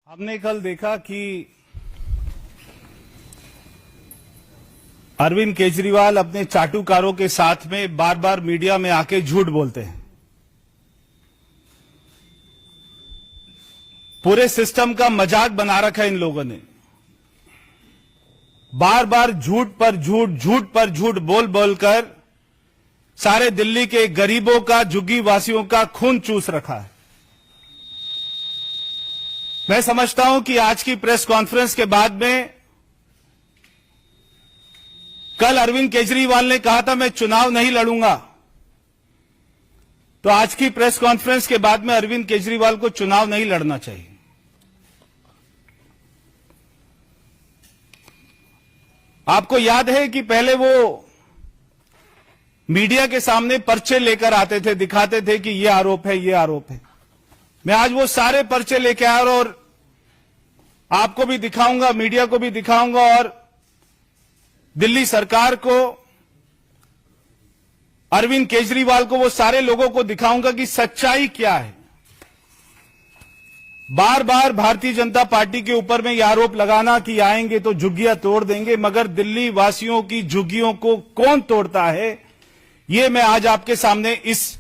हमने कल देखा कि अरविंद केजरीवाल अपने चाटुकारों के साथ में बार बार मीडिया में आके झूठ बोलते हैं। पूरे सिस्टम का मजाक बना रखा है इन लोगों ने। बार बार झूठ पर झूठ, झूठ पर झूठ बोल बोलकर सारे दिल्ली के गरीबों का, झुग्गी वासियों का खून चूस रखा है। मैं समझता हूं कि आज की प्रेस कॉन्फ्रेंस के बाद में, कल अरविंद केजरीवाल ने कहा था मैं चुनाव नहीं लड़ूंगा, तो आज की प्रेस कॉन्फ्रेंस के बाद में अरविंद केजरीवाल को चुनाव नहीं लड़ना चाहिए। आपको याद है कि पहले वो मीडिया के सामने पर्चे लेकर आते थे, दिखाते थे कि ये आरोप है, ये आरोप है। मैं आज वो सारे पर्चे लेके आया और आपको भी दिखाऊंगा, मीडिया को भी दिखाऊंगा और दिल्ली सरकार को, अरविंद केजरीवाल को, वो सारे लोगों को दिखाऊंगा कि सच्चाई क्या है। बार बार भारतीय जनता पार्टी के ऊपर में यह आरोप लगाना कि आएंगे तो झुग्गियां तोड़ देंगे, मगर दिल्ली वासियों की झुग्गियों को कौन तोड़ता है, ये मैं आज आपके सामने इस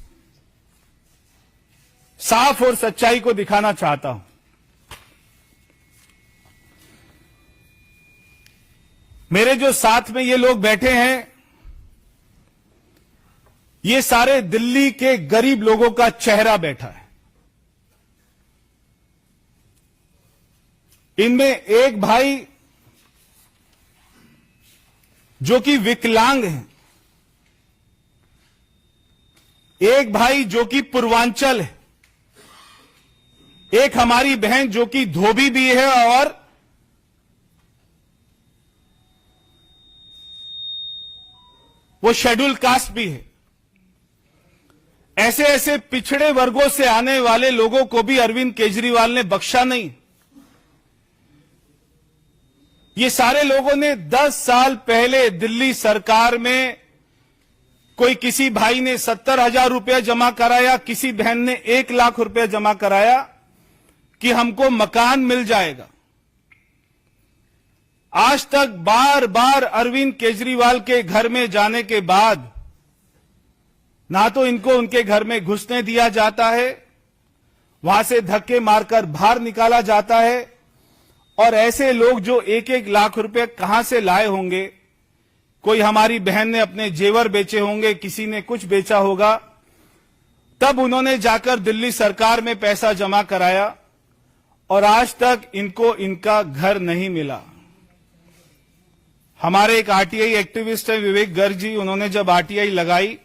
साफ और सच्चाई को दिखाना चाहता हूं। मेरे जो साथ में ये लोग बैठे हैं, ये सारे दिल्ली के गरीब लोगों का चेहरा बैठा है। इनमें एक भाई जो कि विकलांग है, एक भाई जो कि पूर्वांचल है, एक हमारी बहन जो कि धोबी भी है और वो शेड्यूल कास्ट भी है। ऐसे ऐसे पिछड़े वर्गों से आने वाले लोगों को भी अरविंद केजरीवाल ने बख्शा नहीं। ये सारे लोगों ने 10 साल पहले दिल्ली सरकार में, कोई किसी भाई ने 70,000 रुपया जमा कराया, किसी बहन ने 1 लाख रुपया जमा कराया कि हमको मकान मिल जाएगा। आज तक बार बार अरविंद केजरीवाल के घर में जाने के बाद ना तो इनको उनके घर में घुसने दिया जाता है, वहां से धक्के मारकर बाहर निकाला जाता है, और ऐसे लोग जो 1-1 लाख रुपए कहां से लाए होंगे, कोई हमारी बहन ने अपने जेवर बेचे होंगे, किसी ने कुछ बेचा होगा, तब उन्होंने जाकर दिल्ली सरकार में पैसा जमा कराया और आज तक इनको इनका घर नहीं मिला। हमारे एक आरटीआई एक्टिविस्ट है विवेक गर्ग जी, उन्होंने जब आरटीआई लगाई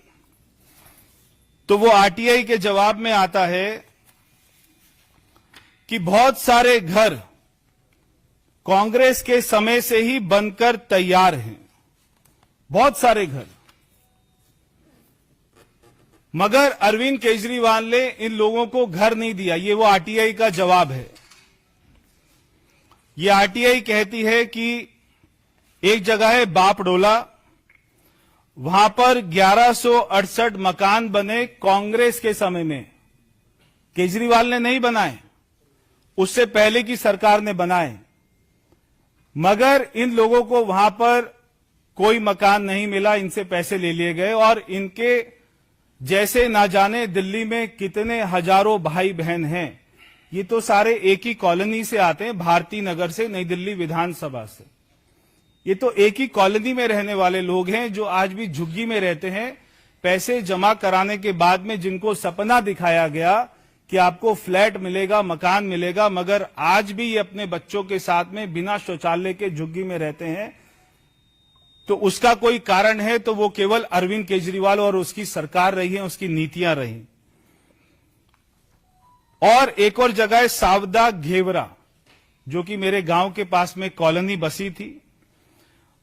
तो वो आरटीआई के जवाब में आता है कि बहुत सारे घर कांग्रेस के समय से ही बनकर तैयार हैं, बहुत सारे घर, मगर अरविंद केजरीवाल ने इन लोगों को घर नहीं दिया। ये वो आरटीआई का जवाब है। ये आरटीआई कहती है कि एक जगह है बापडोला, वहां पर 1168 मकान बने कांग्रेस के समय में। केजरीवाल ने नहीं बनाए, उससे पहले की सरकार ने बनाए, मगर इन लोगों को वहां पर कोई मकान नहीं मिला, इनसे पैसे ले लिए गए और इनके जैसे ना जाने दिल्ली में कितने हजारों भाई बहन हैं। ये तो सारे एक ही कॉलोनी से आते हैं, भारती नगर से, नई दिल्ली विधानसभा से। ये तो एक ही कॉलोनी में रहने वाले लोग हैं जो आज भी झुग्गी में रहते हैं। पैसे जमा कराने के बाद में जिनको सपना दिखाया गया कि आपको फ्लैट मिलेगा, मकान मिलेगा, मगर आज भी ये अपने बच्चों के साथ में बिना शौचालय के झुग्गी में रहते हैं, तो उसका कोई कारण है तो वो केवल अरविंद केजरीवाल और उसकी सरकार रही है, उसकी नीतियां रही। और एक और जगह है सावदा घेवरा, जो कि मेरे गांव के पास में कॉलोनी बसी थी।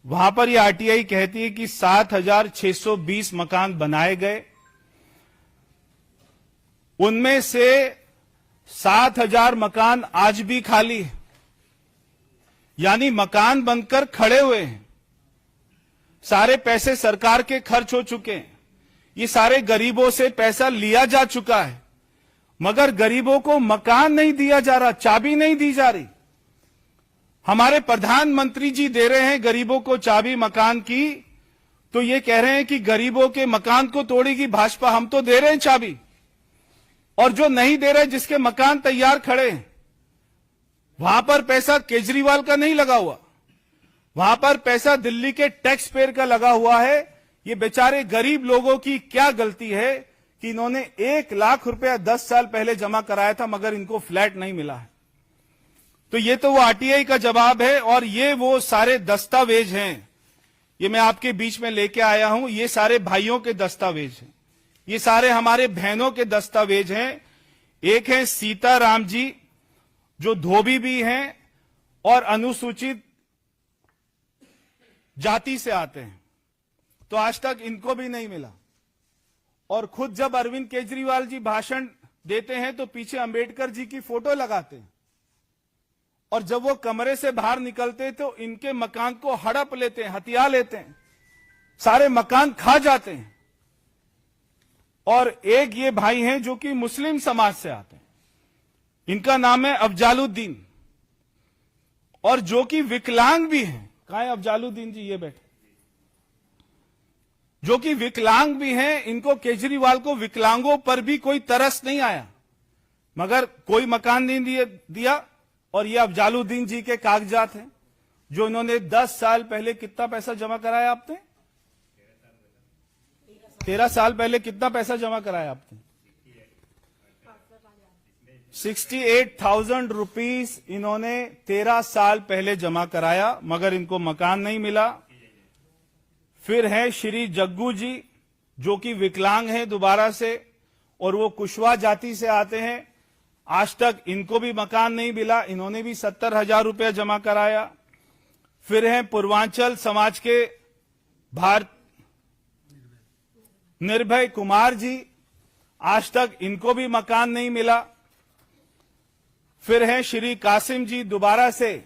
वहां पर यह आरटीआई कहती है कि 7,620 मकान बनाए गए, उनमें से 7,000 मकान आज भी खाली है, यानी मकान बनकर खड़े हुए हैं। सारे पैसे सरकार के खर्च हो चुके हैं, ये सारे गरीबों से पैसा लिया जा चुका है मगर गरीबों को मकान नहीं दिया जा रहा, चाबी नहीं दी जा रही। हमारे प्रधानमंत्री जी दे रहे हैं गरीबों को चाबी मकान की, तो ये कह रहे हैं कि गरीबों के मकान को तोड़ेगी भाजपा। हम तो दे रहे हैं चाबी, और जो नहीं दे रहे, जिसके मकान तैयार खड़े हैं, वहां पर पैसा केजरीवाल का नहीं लगा हुआ, वहां पर पैसा दिल्ली के टैक्स पेयर का लगा हुआ है। ये बेचारे गरीब लोगों की क्या गलती है कि इन्होंने 1 लाख रुपया 10 साल पहले जमा कराया था, मगर इनको फ्लैट नहीं मिला है। तो ये तो वो आरटीआई का जवाब है, और ये वो सारे दस्तावेज हैं, ये मैं आपके बीच में लेके आया हूं। ये सारे भाइयों के दस्तावेज हैं, ये सारे हमारे बहनों के दस्तावेज हैं। एक है सीताराम जी, जो धोबी भी हैं और अनुसूचित जाति से आते हैं, तो आज तक इनको भी नहीं मिला। और खुद जब अरविंद केजरीवाल जी भाषण देते हैं तो पीछे अंबेडकर जी की फोटो लगाते हैं, और जब वो कमरे से बाहर निकलते तो इनके मकान को हड़प लेते हैं, हथिया लेते हैं, सारे मकान खा जाते हैं। और एक ये भाई हैं जो कि मुस्लिम समाज से आते हैं, इनका नाम है अफजालुद्दीन, और जो कि विकलांग भी हैं। कहां है अफजालुद्दीन जी? ये बैठे, जो कि विकलांग भी हैं। इनको केजरीवाल को विकलांगों पर भी कोई तरस नहीं आया, मगर कोई मकान नहीं दिया। और ये अफजालुद्दीन जी के कागजात हैं, जो इन्होंने 10 साल पहले कितना पैसा जमा कराया आपने? 13 साल पहले कितना पैसा जमा कराया आपने? 68,000 रुपीस इन्होंने 13 साल पहले जमा कराया, मगर इनको मकान नहीं मिला। फिर है श्री जग्गू जी, जो कि विकलांग हैं दोबारा से, और वो कुशवाहा जाति से आते हैं। आज तक इनको भी मकान नहीं मिला, इन्होंने भी 70,000 रुपया जमा कराया। फिर है पूर्वांचल समाज के निर्भय कुमार जी, आज तक इनको भी मकान नहीं मिला। फिर है श्री कासिम जी दोबारा से,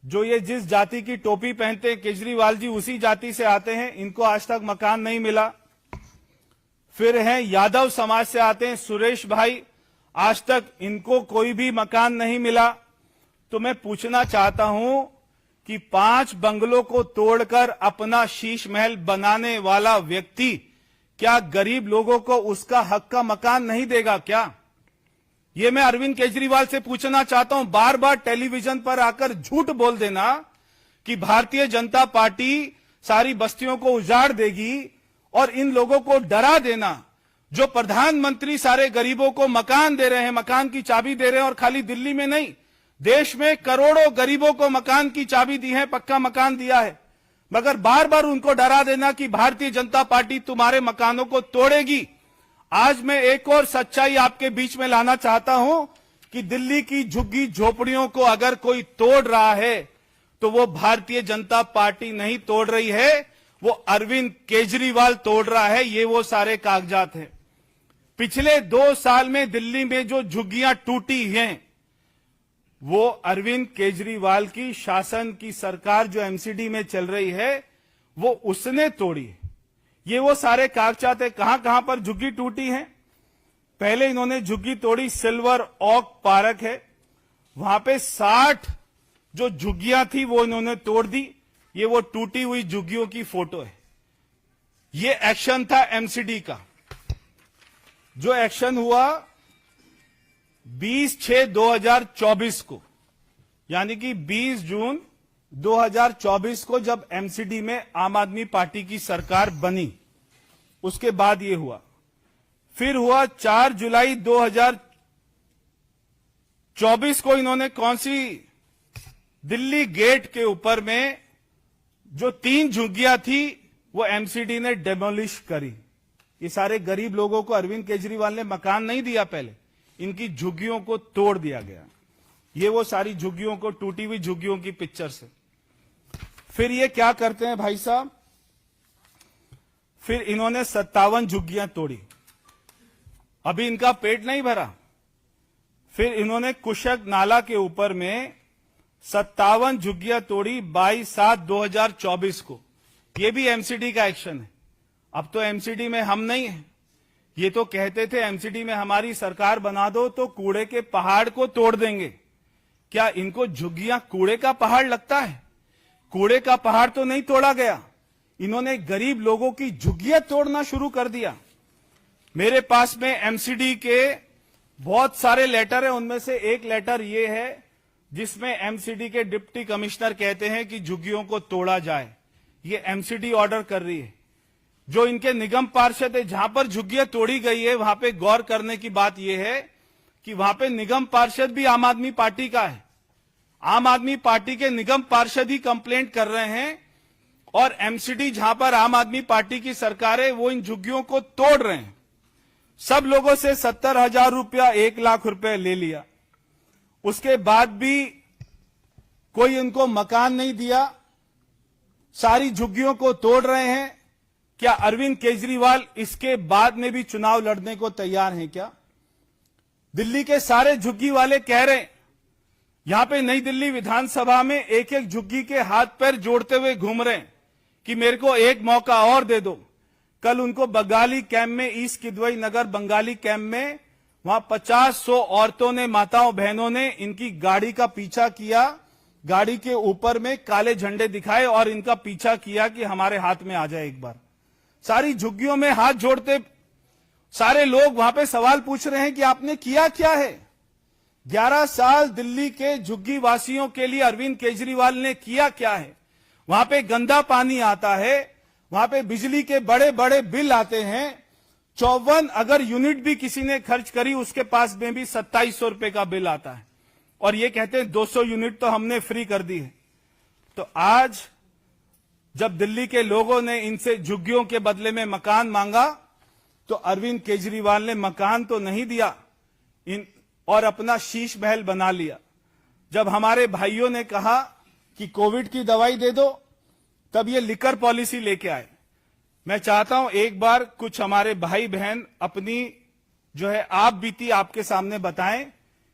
जो ये जिस जाति की टोपी पहनते हैं केजरीवाल जी उसी जाति से आते हैं, इनको आज तक मकान नहीं मिला। फिर है यादव समाज से आते हैं सुरेश भाई, आज तक इनको कोई भी मकान नहीं मिला। तो मैं पूछना चाहता हूं कि 5 बंगलों को तोड़कर अपना शीश महल बनाने वाला व्यक्ति क्या गरीब लोगों को उसका हक का मकान नहीं देगा क्या? ये मैं अरविंद केजरीवाल से पूछना चाहता हूं। बार बार टेलीविजन पर आकर झूठ बोल देना कि भारतीय जनता पार्टी सारी बस्तियों को उजाड़ देगी, और इन लोगों को डरा देना। जो प्रधानमंत्री सारे गरीबों को मकान दे रहे हैं, मकान की चाबी दे रहे हैं, और खाली दिल्ली में नहीं, देश में करोड़ों गरीबों को मकान की चाबी दी है, पक्का मकान दिया है, मगर बार बार उनको डरा देना कि भारतीय जनता पार्टी तुम्हारे मकानों को तोड़ेगी। आज मैं एक और सच्चाई आपके बीच में लाना चाहता हूं कि दिल्ली की झुग्गी झोपड़ियों को अगर कोई तोड़ रहा है तो वो भारतीय जनता पार्टी नहीं तोड़ रही है, वो अरविंद केजरीवाल तोड़ रहा है। ये वो सारे कागजात हैं। पिछले 2 साल में दिल्ली में जो झुग्गियां टूटी हैं, वो अरविंद केजरीवाल की शासन की सरकार जो एमसीडी में चल रही है, वो उसने तोड़ी। ये वो सारे कागजात है, कहां कहां पर झुग्गी टूटी है। पहले इन्होंने झुग्गी तोड़ी, सिल्वर ऑक पार्क है, वहां पे 60 जो झुग्गियां थी वो इन्होंने तोड़ दी। ये वो टूटी हुई झुग्गियों की फोटो है। ये एक्शन था एमसीडी का, जो एक्शन हुआ 20/6/2024 को, यानी कि 20 जून 2024 को जब एमसीडी में आम आदमी पार्टी की सरकार बनी, उसके बाद ये हुआ। फिर हुआ 4 जुलाई 2024 को, इन्होंने कौन सी, दिल्ली गेट के ऊपर में जो 3 झुग्गियां थी वो एमसीडी ने डेमोलिश करी। ये सारे गरीब लोगों को अरविंद केजरीवाल ने मकान नहीं दिया, पहले इनकी झुग्गियों को तोड़ दिया गया। ये वो सारी झुग्गियों को, टूटी हुई झुग्गियों की पिक्चर से। फिर ये क्या करते हैं भाई साहब, फिर इन्होंने 57 झुग्गियां तोड़ी, अभी इनका पेट नहीं भरा। फिर इन्होंने कुशक नाला के ऊपर में 57 झुग्गियां तोड़ी 22/7/2024 को। यह भी एमसीडी का एक्शन है। अब तो एमसीडी में हम नहीं है, ये तो कहते थे एमसीडी में हमारी सरकार बना दो तो कूड़े के पहाड़ को तोड़ देंगे। क्या इनको झुग्गियां कूड़े का पहाड़ लगता है? कूड़े का पहाड़ तो नहीं तोड़ा गया, इन्होंने गरीब लोगों की झुग्गियां तोड़ना शुरू कर दिया। मेरे पास में एमसीडी के बहुत सारे लेटर है, उनमें से एक लेटर ये है जिसमें एमसीडी के डिप्टी कमिश्नर कहते हैं कि झुग्गियों को तोड़ा जाए। ये एमसीडी ऑर्डर कर रही है। जो इनके निगम पार्षद है, जहां पर झुग्गियां तोड़ी गई है वहां पे गौर करने की बात यह है कि वहां पे निगम पार्षद भी आम आदमी पार्टी का है। आम आदमी पार्टी के निगम पार्षद ही कंप्लेंट कर रहे हैं और एमसीडी जहां पर आम आदमी पार्टी की सरकार है वो इन झुग्गियों को तोड़ रहे हैं। सब लोगों से 70,000 रुपया 1 लाख रुपए ले लिया, उसके बाद भी कोई उनको मकान नहीं दिया, सारी झुग्गियों को तोड़ रहे हैं। क्या अरविंद केजरीवाल इसके बाद में भी चुनाव लड़ने को तैयार हैं क्या? दिल्ली के सारे झुग्गी वाले कह रहे हैं, यहां पे नई दिल्ली विधानसभा में एक एक झुग्गी के हाथ पैर जोड़ते हुए घूम रहे हैं कि मेरे को एक मौका और दे दो। कल उनको बंगाली कैंप में, ईस्ट किदवई नगर बंगाली कैंप में, वहां 50-100 औरतों ने, माताओं बहनों ने इनकी गाड़ी का पीछा किया, गाड़ी के ऊपर में काले झंडे दिखाए और इनका पीछा किया कि हमारे हाथ में आ जाए एक बार। सारी झुग्गियों में हाथ जोड़ते सारे लोग वहां पे सवाल पूछ रहे हैं कि आपने किया क्या है? 11 साल दिल्ली के झुग्गी वासियों के लिए अरविंद केजरीवाल ने किया क्या है? वहां पे गंदा पानी आता है, वहां पे बिजली के बड़े बड़े बिल आते हैं। 54 अगर यूनिट भी किसी ने खर्च करी उसके पास में भी 2700 रुपए का बिल आता है और ये कहते हैं 200 यूनिट तो हमने फ्री कर दी है। तो आज जब दिल्ली के लोगों ने इनसे झुग्गियों के बदले में मकान मांगा तो अरविंद केजरीवाल ने मकान तो नहीं दिया और अपना शीश महल बना लिया। जब हमारे भाइयों ने कहा कि कोविड की दवाई दे दो तब ये लिकर पॉलिसी लेके आए। मैं चाहता हूं एक बार कुछ हमारे भाई बहन अपनी जो है आप बीती आपके सामने बताएं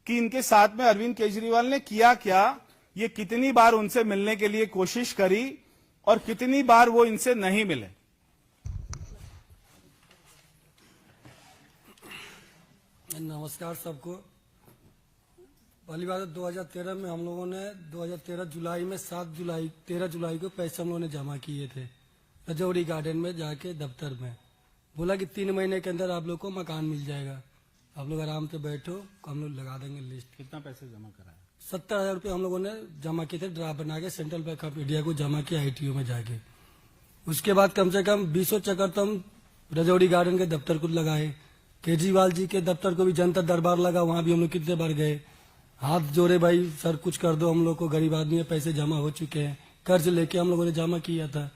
कि इनके साथ में अरविंद केजरीवाल ने किया क्या, ये कितनी बार उनसे मिलने के लिए कोशिश करी और कितनी बार वो इनसे नहीं मिले। नमस्कार सबको। पहली बात 2013 में हम लोगों ने 2013 जुलाई में 13 जुलाई को पैसे हम लोगों ने जमा किए थे रजौरी गार्डन में जाके दफ्तर में। बोला कि 3 महीने के अंदर आप लोग को मकान मिल जाएगा, आप लोग आराम से बैठो, हम लोग लगा देंगे लिस्ट। कितना पैसे जमा कराया? 70,000 रुपये हम लोगों ने जमा किए थे, ड्राफ्ट बना के सेंट्रल बैंक ऑफ इंडिया को जमा किया ITO में जाके। उसके बाद कम से कम 20 चक्कर तो हम रजौरी गार्डन के दफ्तर को लगाए। केजरीवाल जी के दफ्तर को भी जनता दरबार लगा, वहां भी हम लोग कितने बार गए, हाथ जोड़े, भाई सर कुछ कर दो, हम लोग को गरीब आदमी है, पैसे जमा हो चुके हैं, कर्ज लेके हम लोगों ने जमा किया था।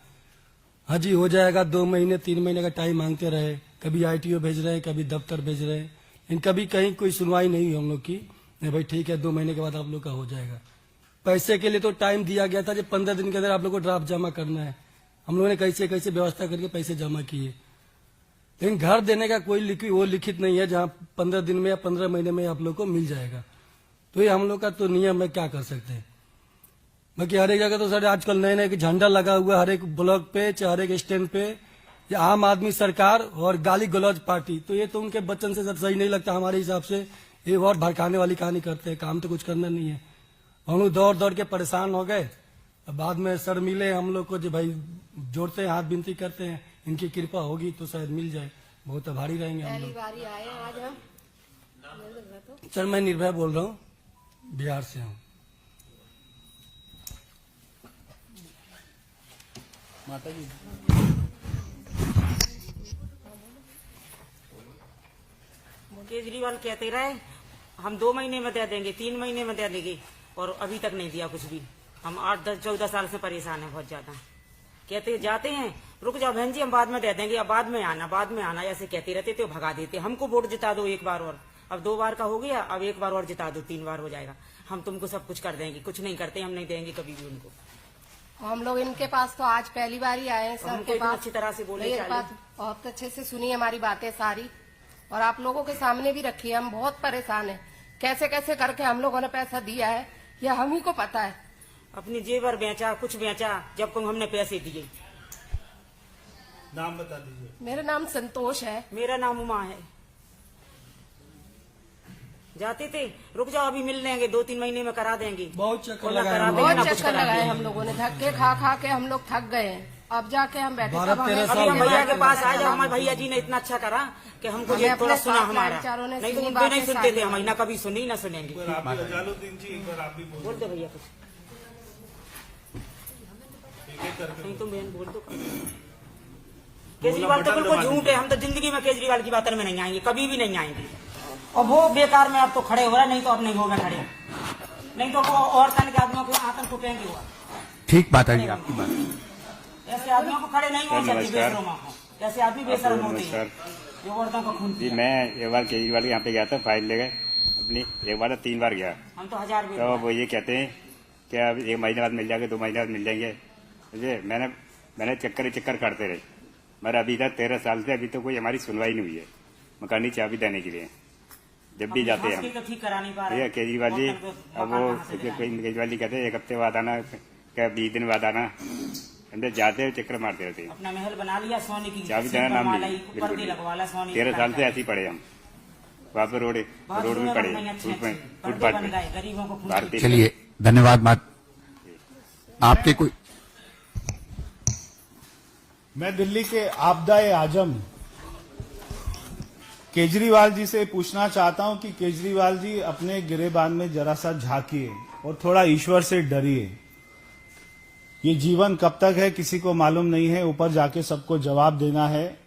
हाँ जी हो जाएगा, 2 महीने 3 महीने का टाइम मांगते रहे, कभी ITO भेज रहे हैं, कभी दफ्तर भेज रहे हैं, लेकिन कभी कहीं कोई सुनवाई नहीं हुई हम लोग की। नहीं भाई ठीक है, 2 महीने के बाद आप लोग का हो जाएगा। पैसे के लिए तो टाइम दिया गया था जो 15 दिन के अंदर आप लोग को ड्राफ्ट जमा करना है। हम लोगों ने कैसे कैसे व्यवस्था करके पैसे जमा किए, लेकिन घर देने का कोई लिखित नहीं है जहाँ 15 दिन में या 15 महीने में आप लोग को मिल जाएगा। तो ये हम लोग का तो नियम है, क्या कर सकते हैं। बाकी हर एक जगह तो सर आजकल नए नए झंडा लगा हुआ हर एक ब्लॉक पे, चाहे हर एक स्टैंड पे, या आम आदमी सरकार और गाली गलौज पार्टी। तो ये तो उनके बच्चन से सर सही नहीं लगता हमारे हिसाब से। ये और भड़काने वाली कहानी करते हैं, काम तो कुछ करना नहीं है। हम लोग दौड़ दौड़ के परेशान हो गए, बाद में सर मिले हम लोग को, जो भाई जोड़ते हैं, हाथ विनती करते हैं, इनकी कृपा होगी तो शायद मिल जाए। बहुत आभारी रहेंगे हम लोग। आज हम सर मैं निर्भय बोल रहा हूँ, बिहार से हूँ। माता जी केजरीवाल कहते रहे हम 2 महीने में दे देंगे, 3 महीने में दे देंगे, और अभी तक नहीं दिया कुछ भी। हम 8-10-14 साल से परेशान हैं बहुत ज्यादा। कहते जाते हैं रुक जाओ बहन जी हम बाद में दे देंगे, अब बाद में आना ऐसे कहते रहते थे, भगा देते। हमको वोट जिता दो एक बार और, अब 2 बार का हो गया, अब 1 बार और जिता दो, 3 बार हो जाएगा, हम तुमको सब कुछ कर देंगे। कुछ नहीं करते, हम नहीं देंगे कभी भी उनको। हम लोग इनके पास तो आज पहली बार ही आए हैं सर के पास। अच्छी तरह से बोले, ये बात बहुत अच्छे से सुनी हमारी बातें सारी, और आप लोगों के सामने भी रखी है। हम बहुत परेशान हैं, कैसे कैसे करके हम लोगों ने पैसा दिया है यह हम ही को पता है। अपनी जेवर बेचा, कुछ बेचा, जब को हमने पैसे दिए। नाम बता दीजिए। मेरा नाम संतोष है। मेरा नाम उमा है। जाते थे, रुक जाओ अभी मिल लेंगे, 2-3 महीने में करा देंगे। बहुत चक्कर बोला लगाए करा हम देंगे, बहुत ना कुछ चक्कर करा लगाए देंगे। हम लोगों ने, धक्के खा खा के हम लोग थक गए हैं। अब जाके हम बैठे 12-13 अभी हम भैया के पास आए, जब हमारे भैया जी ने इतना अच्छा करा कि हमको हमें ये अपने थोड़ा सुना साथ हमारा, लाचारों ने नहीं तो सुनी उनको नहीं बातें सुनते थे सारी। हम, ना कभी सुनी ना सुनेंगे। एक बार आप भी, जलालुद्दीन जी एक बार आप भी बोल बोल दो भैया कुछ, एक करके। नहीं तुम बहन बोल दो। केजरीवाल तो बिल्कुल झूठ है, हम तो जिंदगी में केजरीवाल की बातों में नहीं आएंगे, कभी भी नहीं आएंगे। और वो बेकार में अब तो खड़े हो रहा है, नहीं तो अब नहीं होगा खड़े, नहीं तो वो और तन के आदमियों के आतंक टूटेंगे। हुआ ठीक बात है जी आपकी बात। ऐसे आदमियों को खड़े नहीं हो सकते नमस्कार। बेशरम हो, ऐसे आदमी बेशरम होते हैं नमस्कार जो औरतों का खून जी। पिया। मैं एक बार केजरीवाल के यहाँ पे गया था, फाइल ले गए अपनी, एक बार 3 बार गया। हम तो 1000 तो बेर वो ये कहते हैं कि अब 1 महीने बाद मिल जाएंगे, 2 महीने बाद मिल जाएंगे। मुझे मैंने चक्कर ही चक्कर काटते रहे, मगर अभी तक 13 साल से अभी तो कोई हमारी सुनवाई नहीं हुई है मकान की चाबी देने के लिए। जब भी जाते हैं हम, तो ठीक करा नहीं पा रहे भैया केजरीवाल जी, औरतों को अब वो मकान कहाँ से दिलाएं? कोई केजरीवाल जी कहते हैं 1 हफ्ते बाद आना, क्या 20 दिन बाद आना, अंदर जाते हैं चक्कर मारते रहते हैं। अपना महल बना लिया सोने की, चाबी देना नाम बनवा नहीं, ली, बिल्कुल पर्दे नहीं। लगवा ला सोने की। 13 साल से ऐसे ही पड़े हम, वहाँ पे रोड में पड़े, फुटपाथ बन में गए, गरीबों को खून भारतीय। चलिए धन्यवाद। बात आपके कोई मैं दिल्ली के आपदाए आजम केजरीवाल जी से पूछना चाहता हूं कि केजरीवाल जी अपने गिरेबान में जरा सा झांकिए और थोड़ा ईश्वर से डरिए। ये जीवन कब तक है किसी को मालूम नहीं है, ऊपर जाके सबको जवाब देना है।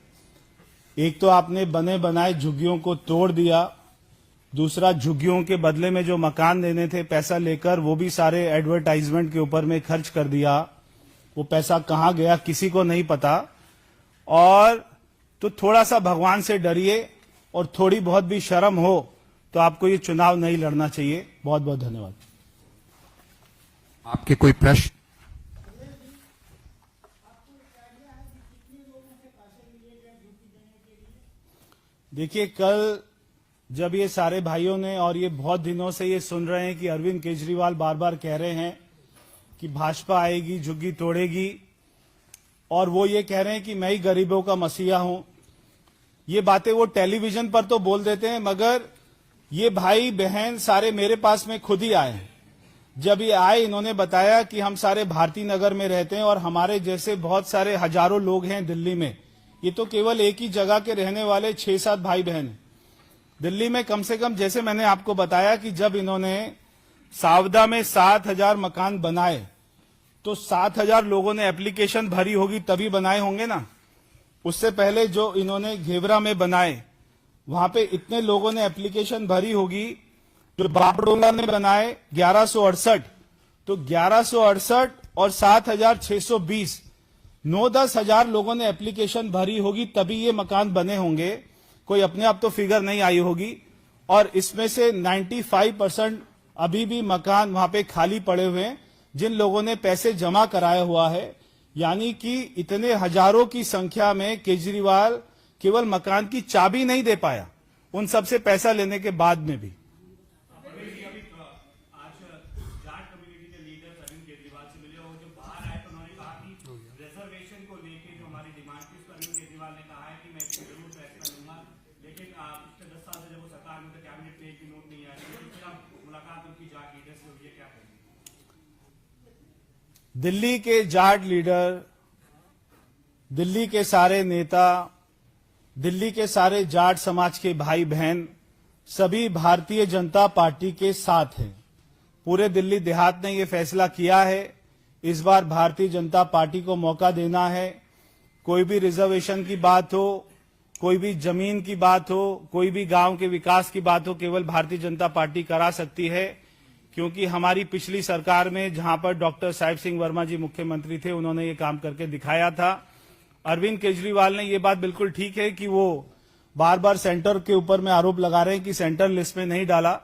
एक तो आपने बने बनाए झुग्गियों को तोड़ दिया, दूसरा झुग्गियों के बदले में जो मकान देने थे पैसा लेकर वो भी सारे एडवर्टाइजमेंट के ऊपर में खर्च कर दिया। वो पैसा कहां गया किसी को नहीं पता। और तो थोड़ा सा भगवान से डरिए और थोड़ी बहुत भी शर्म हो तो आपको ये चुनाव नहीं लड़ना चाहिए। बहुत बहुत धन्यवाद। आपके कोई प्रश्न? देखिए, कल जब ये सारे भाइयों ने, और ये बहुत दिनों से ये सुन रहे हैं कि अरविंद केजरीवाल बार बार कह रहे हैं कि भाजपा आएगी झुग्गी तोड़ेगी, और वो ये कह रहे हैं कि मैं ही गरीबों का मसीहा हूं। ये बातें वो टेलीविजन पर तो बोल देते हैं, मगर ये भाई बहन सारे मेरे पास में खुद ही आए हैं। जब ये आए इन्होंने बताया कि हम सारे भारती नगर में रहते हैं और हमारे जैसे बहुत सारे हजारों लोग हैं दिल्ली में। ये तो केवल एक ही जगह के रहने वाले 6-7 भाई बहन हैं। दिल्ली में कम से कम, जैसे मैंने आपको बताया कि जब इन्होंने सावदा में 7,000 मकान बनाए तो 7,000 लोगों ने एप्लीकेशन भरी होगी तभी बनाए होंगे ना। उससे पहले जो इन्होंने घेवरा में बनाए वहां पे इतने लोगों ने एप्लीकेशन भरी होगी। जो बापडोला ने बनाए 1168, तो 1168 और 7,620, 9-10 हजार लोगों ने एप्लीकेशन भरी होगी तभी ये मकान बने होंगे। कोई अपने आप तो फिगर नहीं आई होगी। और इसमें से 95% अभी भी मकान वहां पे खाली पड़े हुए हैं जिन लोगों ने पैसे जमा कराया हुआ है। यानी कि इतने हजारों की संख्या में केजरीवाल केवल मकान की चाबी नहीं दे पाया, उन सबसे पैसा लेने के बाद में भी। दिल्ली के जाट लीडर, दिल्ली के सारे नेता, दिल्ली के सारे जाट समाज के भाई बहन सभी भारतीय जनता पार्टी के साथ हैं। पूरे दिल्ली देहात ने ये फैसला किया है इस बार भारतीय जनता पार्टी को मौका देना है। कोई भी रिजर्वेशन की बात हो, कोई भी जमीन की बात हो, कोई भी गांव के विकास की बात हो, केवल भारतीय जनता पार्टी करा सकती है। क्योंकि हमारी पिछली सरकार में जहां पर डॉक्टर साहिब सिंह वर्मा जी मुख्यमंत्री थे उन्होंने ये काम करके दिखाया था। अरविंद केजरीवाल ने ये बात बिल्कुल ठीक है कि वो बार बार सेंटर के ऊपर में आरोप लगा रहे हैं कि सेंटर लिस्ट में नहीं डाला,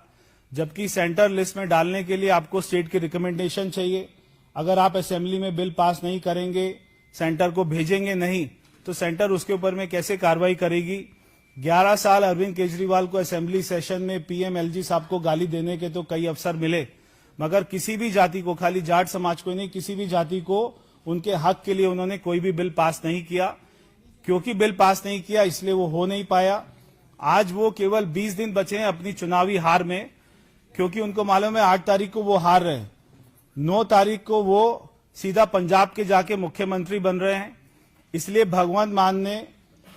जबकि सेंटर लिस्ट में डालने के लिए आपको स्टेट की रिकमेंडेशन चाहिए। अगर आप असेंबली में बिल पास नहीं करेंगे, सेंटर को भेजेंगे नहीं, तो सेंटर उसके ऊपर में कैसे कार्रवाई करेगी। 11 साल अरविंद केजरीवाल को असेंबली सेशन में पीएमएलजी साहब को गाली देने के तो कई अवसर मिले, मगर किसी भी जाति को, खाली जाट समाज को नहीं, किसी भी जाति को उनके हक के लिए उन्होंने कोई भी बिल पास नहीं किया। क्योंकि बिल पास नहीं किया इसलिए वो हो नहीं पाया। आज वो केवल 20 दिन बचे हैं अपनी चुनावी हार में, क्योंकि उनको मालूम है 8 तारीख को वो हार रहे हैं, 9 तारीख को वो सीधा पंजाब के जाके मुख्यमंत्री बन रहे हैं। इसलिए भगवंत मान ने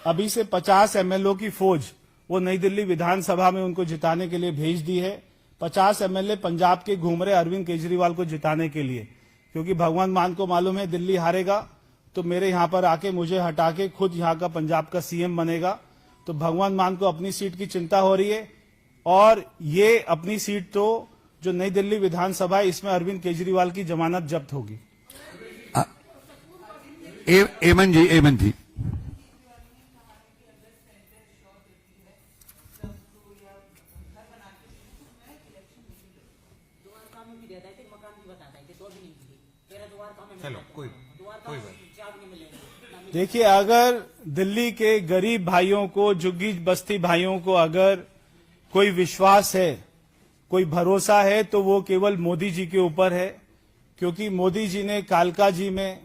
अभी से 50 एमएलओ की फौज वो नई दिल्ली विधानसभा में उनको जिताने के लिए भेज दी है। 50 एमएलए पंजाब के घूम रहे अरविंद केजरीवाल को जिताने के लिए, क्योंकि भगवंत मान को मालूम है दिल्ली हारेगा तो मेरे यहां पर आके मुझे हटा के खुद यहां का पंजाब का सीएम बनेगा। तो भगवंत मान को अपनी सीट की चिंता हो रही है, और ये अपनी सीट तो जो नई दिल्ली विधानसभा है इसमें अरविंद केजरीवाल की जमानत जब्त होगी। एमन जी देखिए, अगर दिल्ली के गरीब भाइयों को, झुग्गी बस्ती भाइयों को अगर कोई विश्वास है, कोई भरोसा है, तो वो केवल मोदी जी के ऊपर है। क्योंकि मोदी जी ने कालका जी में,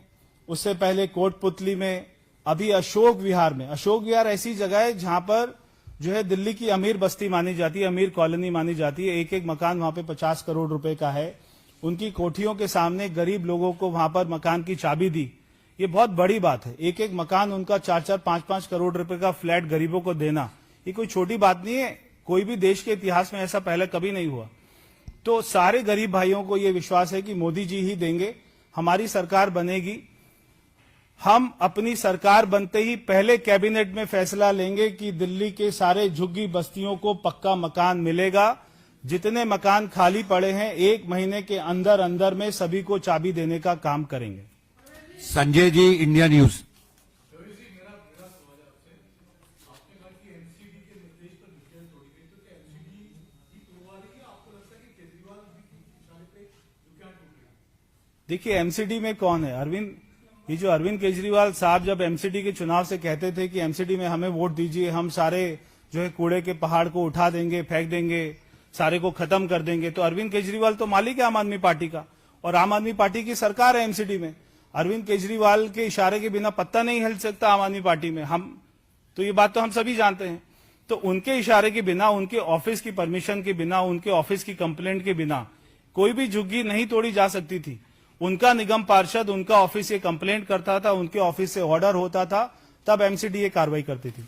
उससे पहले कोटपुतली में, अभी अशोक विहार में, अशोक विहार ऐसी जगह है जहां पर जो है दिल्ली की अमीर बस्ती मानी जाती है, अमीर कॉलोनी मानी जाती है। एक एक मकान वहां पे 50 करोड़ रुपए का है। उनकी कोठियों के सामने गरीब लोगों को वहां पर मकान की चाबी दी। ये बहुत बड़ी बात है। एक एक मकान उनका 4-4, 5-5 करोड़ रुपए का फ्लैट गरीबों को देना, ये कोई छोटी बात नहीं है। कोई भी देश के इतिहास में ऐसा पहले कभी नहीं हुआ। तो सारे गरीब भाइयों को ये विश्वास है कि मोदी जी ही देंगे, हमारी सरकार बनेगी। हम अपनी सरकार बनते ही पहले कैबिनेट में फैसला लेंगे कि दिल्ली के सारे झुग्गी बस्तियों को पक्का मकान मिलेगा। जितने मकान खाली पड़े हैं 1 महीने के अंदर अंदर में सभी को चाबी देने का काम करेंगे। Sanjay ji, India news. देखिए, एमसीडी में कौन है? अरविंद, ये जो अरविंद केजरीवाल साहब जब एमसीडी के चुनाव से कहते थे कि एमसीडी में हमें वोट दीजिए, हम सारे जो है कूड़े के पहाड़ को उठा देंगे, फेंक देंगे, सारे को खत्म कर देंगे, तो अरविंद केजरीवाल तो मालिक है आम आदमी पार्टी का, और आम आदमी पार्टी की सरकार है एमसीडी में। अरविंद केजरीवाल के इशारे के बिना पत्ता नहीं हिल सकता आम आदमी पार्टी में। हम तो ये बात तो हम सभी जानते हैं। तो उनके इशारे के बिना, उनके ऑफिस की परमिशन के बिना, उनके ऑफिस की कंप्लेंट के बिना कोई भी झुग्गी नहीं तोड़ी जा सकती थी। उनका निगम पार्षद उनका ऑफिस से कंप्लेंट करता था, उनके ऑफिस से ऑर्डर होता था, तब एमसीडी ये कार्रवाई करती थी।